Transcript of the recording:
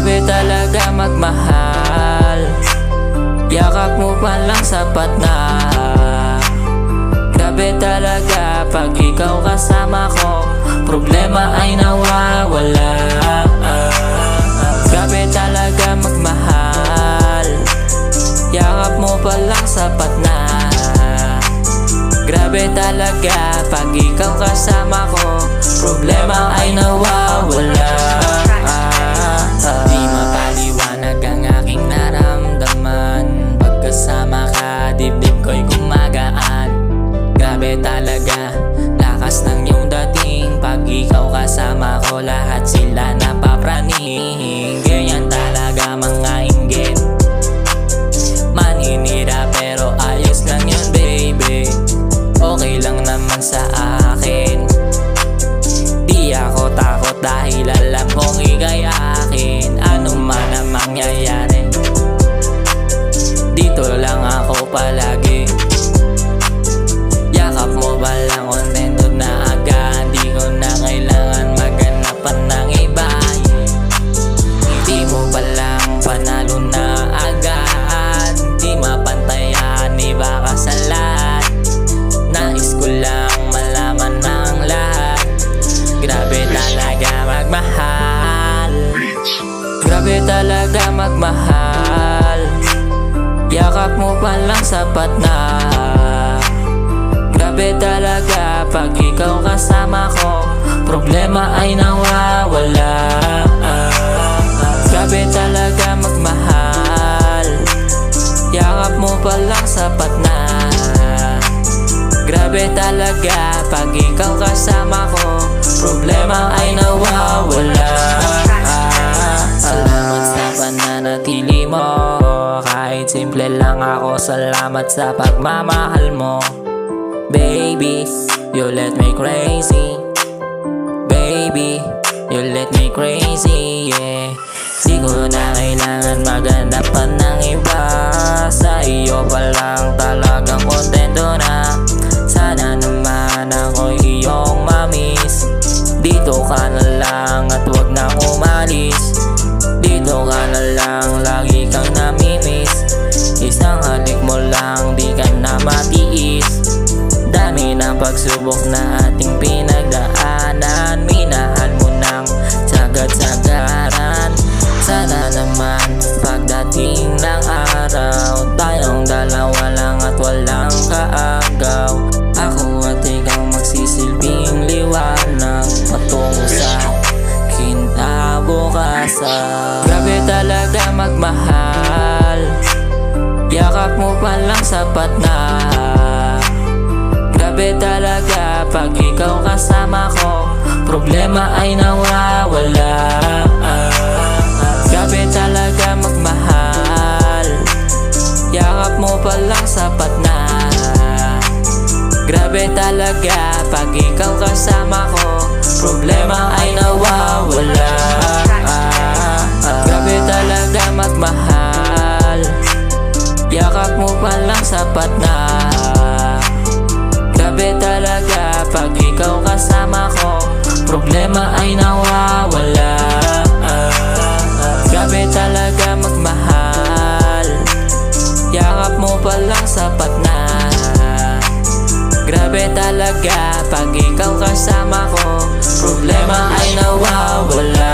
Grabe talaga magmahal, yakap mo pa lang sapat na. Grabe talaga pag ikaw kasama ko, problema ay nawawala. Grabe talaga magmahal, yakap mo pa lang sapat na. Grabe talaga pag ikaw kasama ko, problema ay nawawala. Di mapaliwanag ang aking naramdaman, pagkasama ka dibdib ko'y gumagaan. Grabe talaga, lakas ng iyong dating, pag ikaw kasama ko lahat sila napapraning. Ganyan talaga mga inggit, maninira pero ayos lang yun baby. Okay lang naman sa akin, di ako takot dahil alam kong ika'y akin. Ano man ang mangyayari, dito lang ako palagi. Yakap mo ba lang kontento na agad, di ko na kailangan maganapan ng iba. Hindi mo pa lang panalo na agad, di mapantayan, iba ka sa lahat. Nais ko lang malaman ng lahat, grabe talaga magmahal. Grabe talaga magmahal, yakap mo pa lang sapat na. Grabe talaga pag ikaw kasama ko, problema ay nawawala. Grabe talaga magmahal, yakap mo pa lang sapat na. Grabe talaga pag ikaw kasama ko, problema ay nawawala. Salamat sa pananatili mo, kahit simple lang ako, salamat sa pagmamahal mo. Baby, you let me crazy. Baby, you let me crazy, yeah. Di ko na kailangan maghanap pa ng iba, sa iyo pa lang talagang kontento na. Sana naman ako iyong mamiss, dito ka na lang at wag nang umalis. Dito ka na lang, lagi kang namimiss. Isang halik mo lang, di ka na matiis. Dami ng pagsubok na ating pinagdaanan, minahal mo ng sagad-sagaran. Sana naman pagdating ng araw, tayong dalawa lang at walang kaagaw. Ako at ikaw magsisilbing liwanag patungo sa kinabukasan. Grabe talaga magmahal, yakap mo pa lang sapat na. Grabe talaga pag ikaw kasama ko, problema ay nawawala. Grabe talaga magmahal, yakap mo pa lang sapat na. Grabe talaga pag ikaw kasama ko, problema ay nawawala. Grabe talaga magmahal, yakap mo pa lang sapat na. Grabe talaga pag ikaw kasama ko, problema ay nawawala. Grabe talaga magmahal, yakap mo pa lang sapat na. Grabe talaga pag ikaw kasama ko, problema ay nawawala.